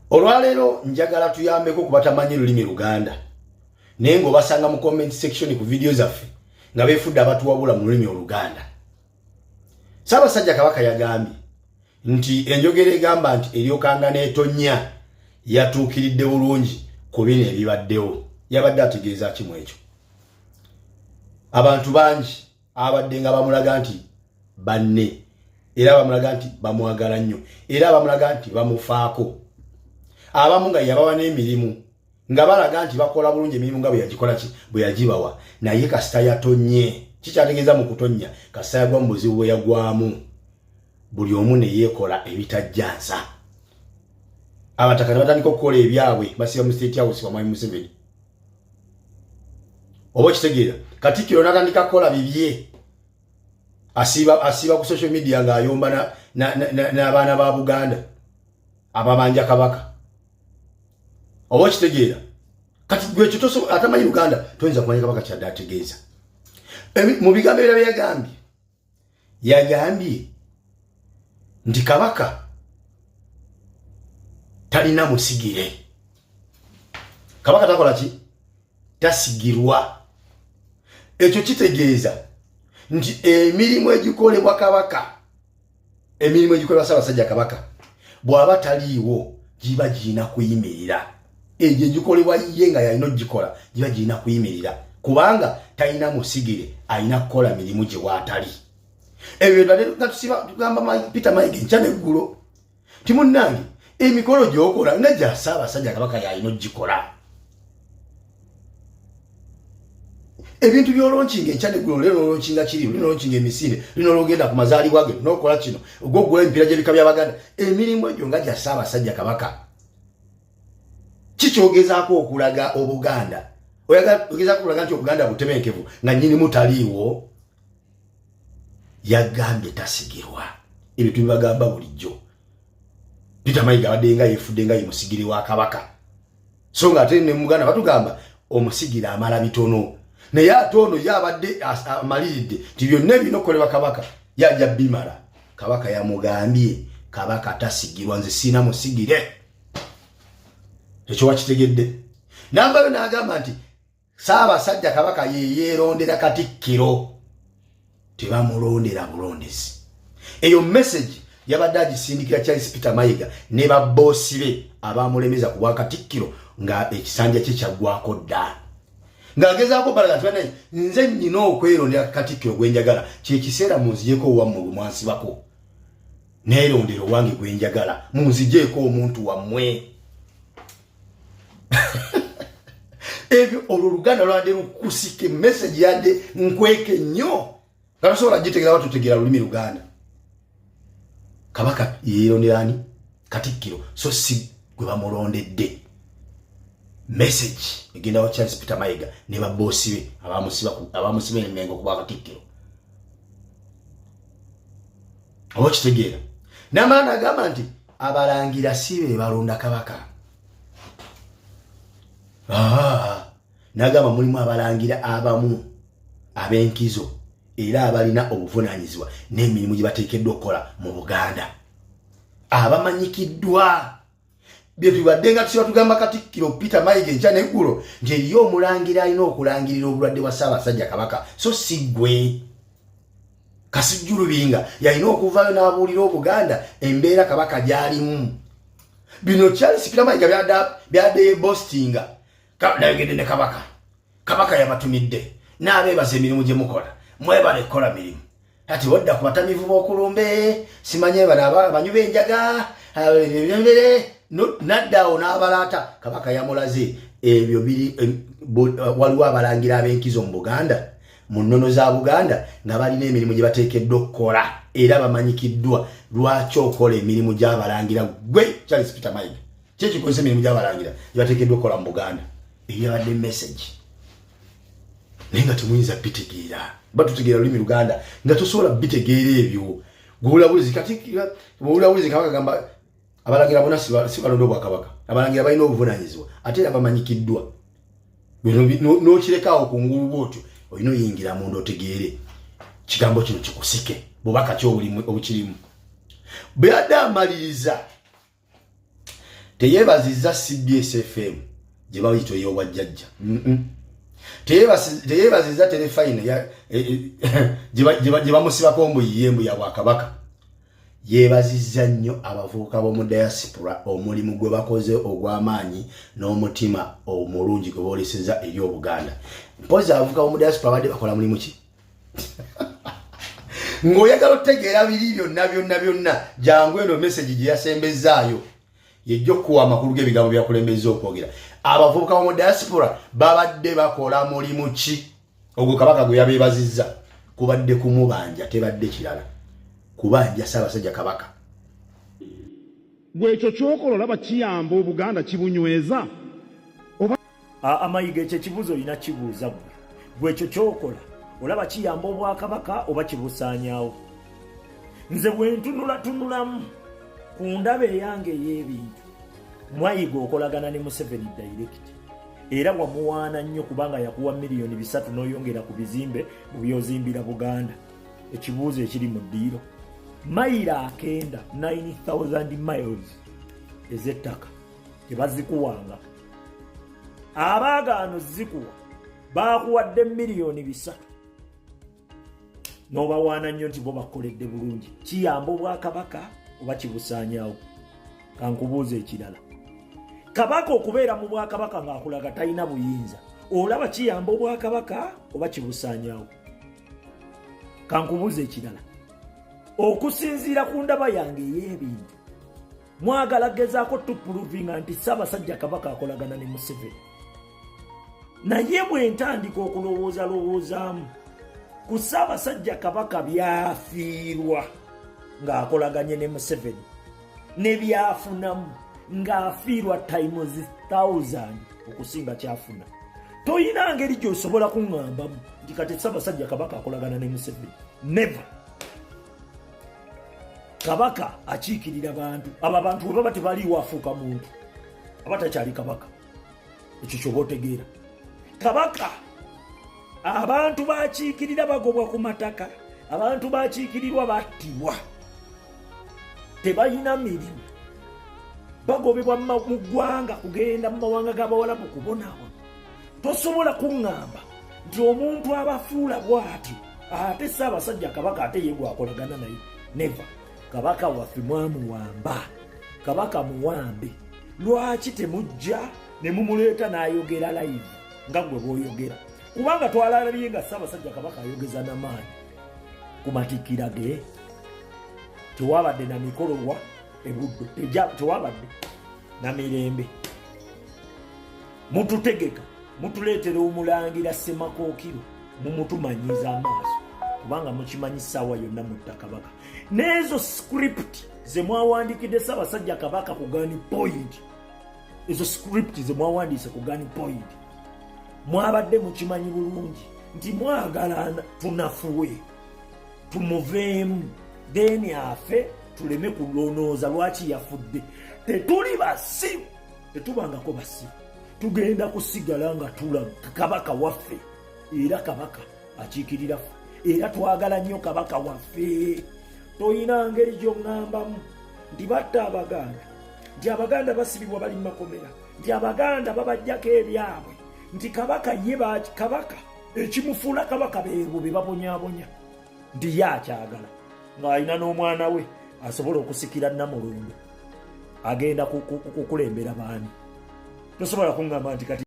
Olwaleero njagala tuyambeko kubatamanyi lulimi Luganda. Naye ng'obasanga mu comment section ku video zaffe nga beefudde abatuwabula mu lulimi Oluganda. Ssaabasajja Kabaka yagambye nti enjogera egamba nti eryokanga n'etonnya yatuukiridde bulungi ku bino ebibaddewo. Yabadde ategeeza kimu ekyo. Abantu bangi abadde nga bamulaga nti banne, era bamulaga nti bamwagala nnyo, era bamulaga nti bamufaako. Abamu nga yabawa n'emirimu nga balaga nti bakola bulungi emirimu nga bwe yagibawa, naye kasita yatonye. Kikyategeeza mu kutonnya kasita yagwa mu buzibu bwe yagwamu, buli omu ne yeekola ebitajjansa. Abataka ne batandika okukola ebyabwe, basiba mu State House wa Mwami Museveni. Oba kitegeera Katikkiro n'atandika kukola bibye, asiba ku social media ng'ayomba n'abaana ba Buganda ababanja Kabaka. Oba kitegeera kati gwe kitoso atamanyi Uganda toyinza kumanya Kabaka kyadde ategeeza. Mu bigambo ebyo yagambye nti Kabaka talina musigire. Kabaka takola ki? Tasigirwa. Ekyo kitegeeza nti emirimu egikolebwa Kabaka, emirimu egikolebwa Ssaabasajja Kabaka bw'aba taliiwo giba girina kuyimirira. Egyo egikolebwa ye nga yalina ogikola giba girina kuyimirira, kubanga talina musigire, alina kukola mirimu gye waatali. Ebyo nga tugamba Peter Mayiga enkya n'eggulo ti munnange emikolo gy'okola nga gya Ssaabasajja Kabaka yalina ogikola. Ebintu by'olonkinga enkya n'eggulo, lero olonkinga kiri, lino olonkinga emisinde, lino ologenda ku mazaalibwa ge, n'okola kino, ogw'ogula emipiira gy'ebika by'Abaganda. Emirimu egyo nga gya Ssaabasajja Kabaka. Kikyogezaako okulaga Obuganda. Ogezaako okulaga nti Obuganda butebenkevu nga nnyinimu taliiwo. Yagambye tasigirwa. Ebyo tubibagamba bulijjo. Peter Mayiga abadde nga yeefudde nga ye musigire wa Kabaka. So nga ate ne Muganda batugamba omusigire amala bitono. Naye ate ono yabadde amaliridde nti byonna ebirina okukolebwa Kabaka yajja bimala. Kabaka yamugambye Kabaka tasigirwa, nze sina musigire. Ekyo wakitegedde. Nambayo n'agamba nti Ssaabasajja Kabaka ye yeerondera Katikkiro, tebamulondera bulondezi. Eyo message yabadde agisindikira Charles Peter Mayiga ne babboosi be abamulemeza ku bwa Katikkiro nga ekisanja kye kyaggwako dda. Ng'agezaako balaga nti nze nnyina okwerondera Katikkiro gwe njagala, kye kiseera munzigyeko owammwe gwe mwansibako. Neerondera owange gwe njagala, munzigyeko omuntu wammwe. Ebyo Oluganda lwadde lukusike message yadde nkweke nnyo nga tosobola gitegeera batutegeera lulimi Luganda. Kabaka yeerondera ani? Katikkiro, so si gwe bamulondedde. Message egenda wa Charles Peter Mayiga ne babboosi be abamusiba emengo ku bwa Katikkiro. Oba kitegeera. N'amaana agamba nti abalangira si be balonda Kabaka. Nagamba mulimu abalangira abamu ab'enkizo era abalina obuvunaanyizibwa n'emirimu gye bateekeddwa okukola mu Buganda, abamanyikiddwa. Bye tubadde nga tusiba tugamba Katikkiro Peter Mayiga enkya n'eggulo nti eriyo omulangira alina okulangirira obulwadde bwa Ssaabasajja Kabaka, so si ggwe. Kasujju Lubinga yalina okuvaayo n'abuulira Obuganda embeera Kabaka gy'alimu. Bino Charles Peter Mayiga byadde yebostinga nayogedde ne Kabaka. Kabaka yabatumidde n'abeebaza emirimu gye mukola, mwebale kukola mirimu. Ati wadda ku batamivu b'okulumbe simanye bano abanyu b'enjaga naddaawo n'abalaata. Kabaka yamulaze ebyo biri. Waliwo abalangira ab'enkizo mu Buganda, mu nnono za Buganda, nga balina emirimu gye bateekeddwa okukola era bamanyikiddwa. Lwaki okola emirimu gy'abalangira gwe Charles Peter Mayiga? Kye kikozesa emirimu gy'abalangira gye bateekeddwa okukola mu Buganda? Eyo yabadde message. Naye nga temuyinza bitegeera. Batutegeera lulimi Luganda nga tosobola bitegeera ebyo. Gw'olawulizi Katikkiro, gw'olawulizi Kabaka gamba abalangira bonna si balonda Obwakabaka. Abalangira balina obuvunaanyizibwa ate era bamanyikiddwa. N'okirekawo ku ngulu bw'otyo olina oyingira munda otegeere kigambo kino kikusike bubaka ki obukirimu. Bwe yadde amaliriza Teyebazizza CBS FM gye bayita ey'obwajjajja. Teyebazizza telefine gye bamusibako omuyiyembu ya Bwakabaka. Yebazizza nnyo abavubuka b'omu diaspora omulimu gwe bakoze ogw'amaanyi n'omutima omulungi gwe boolesezza eri Obuganda. Mpozi abavubuka b'omu diaspora badde bakola mulimu ki? Ng'oyagala otegeera biri byonna jangu eno message gye yasembezzaayo yejja okuwa amakulu g'ebigambo byakulembezza okwogera. Abavubuka b'omu diaspora babadde bakola mulimu ki? Ogwo Kabaka gwe yabeebazizza kubadde kumubanja tebadde kirala. Kubanja Ssaabasajja Kabaka. Gwekyo kyokola olaba kiyamba Obuganda kibunyweza? Amayiga ekyo ekibuuzo olina kibuuza gwe. Gwekyo kyokola olaba kiyamba Obwakabaka oba kibusaanyaawo? Nze bwe ntunulamu ku ndaba eyange ey'ebintu, Mayiga okolagana ne Museveni direct. Era wamuwaana nnyo kubanga yakuwa miliyoni 3 n'oyongera ku bizimbe mu byozimbira Buganda. Ekibuuzo ekiri mu ddiiro. Mayira akenda 9,000 miles ez'ettaka tebazikuwanga. Abaagaano zikuwa baakuwadde miliyoni 3 n'obawaana nnyo nti bo bakoledde bulungi. Kiyamba Obwakabaka oba kibusaanyaawo? Kankubuuza ekirala. Kabaka okubeera mu Bwakabaka ng'akulaga talina buyinza, olaba kiyamba Obwakabaka oba kibusaanyaawo? Kankubuuza ekirala. Okusinziira ku ndaba yange ey'ebintu, mwagala gezaako tupuruvinga nti Ssaabasajja Kabaka akolagana ne Museveni. Naye bwe ntandika okulowoozalowoozaamu ku Ssaabasajja Kabaka byafiirwa ng'akolaganye ne Museveni, ne byafunamu ng'afiirwa times 1000 okusinga kyafuna, toyina ngeri gy'osobola kuŋŋambamu nti kati Ssaabasajja Kabaka akolagana ne Museveni. Never. Kabaka akiikirira bantu. Abo abantu bwe baba tebaliiwo afuuka muntu aba takyali Kabaka. Ekyo ky'oba otegeera. Kabaka abantu bakiikirira bagobwa ku mataka, abantu bakiikirirwa battibwa, tebalina mirimu, bagobebwa mu ggwanga kugenda mu mawanga g'Abawarabu kubonaabona. Tosobola kuŋŋamba nti omuntu abafuula bw'atyo ate Ssaabasajja Kabaka ate ye gwakolagana naye. Never. Kabaka waffe mwamuwamba. Kabaka muwambe. Lwaki temujja ne mumuleeta n'ayogera live nga gwe bw'oyogera? Kubanga twalalabye nga Ssaabasajja Kabaka ayogeza n'amaanyi ku matikkira ge. Tewabadde na mikolwa ebuddo, tewabadde na mirembe. Mututegeka, mutuleetera Omulangira Ssemakookiro, mumutumanyiza amaaso kubanga mukimanyi ssaawa yonna mutta Kabaka. N'ezo script ze mwawandikidde Ssaabasajja Kabaka ku gun point, ezo script ze mwawandiise ku gun point, mwabadde mukimanyi bulungi nti mwagalana tunafuwe, tumuveemu, then afe tuleme kulonooza lwaki yafudde. Tetuli basiru, tetubangako basiru, tugenda kusigala nga tulaga Kabaka waffe. Era Kabaka akiikirira ffe, era twagala nnyo Kabaka waffe. Toyina ngeri gy'oŋŋambamu nti batta Abaganda, nti Abaganda basibibwa bali mu makomera, nti Abaganda babajjako ebyabwe, nti Kabaka ye Kabaka ekimufuula Kabaka beebo be babonyaabonya, nti ye akyagala ng'alina n'omwana we asobola okusikira Namulondo agenda kukulembera baani. Tosobola kuŋŋamba nti kati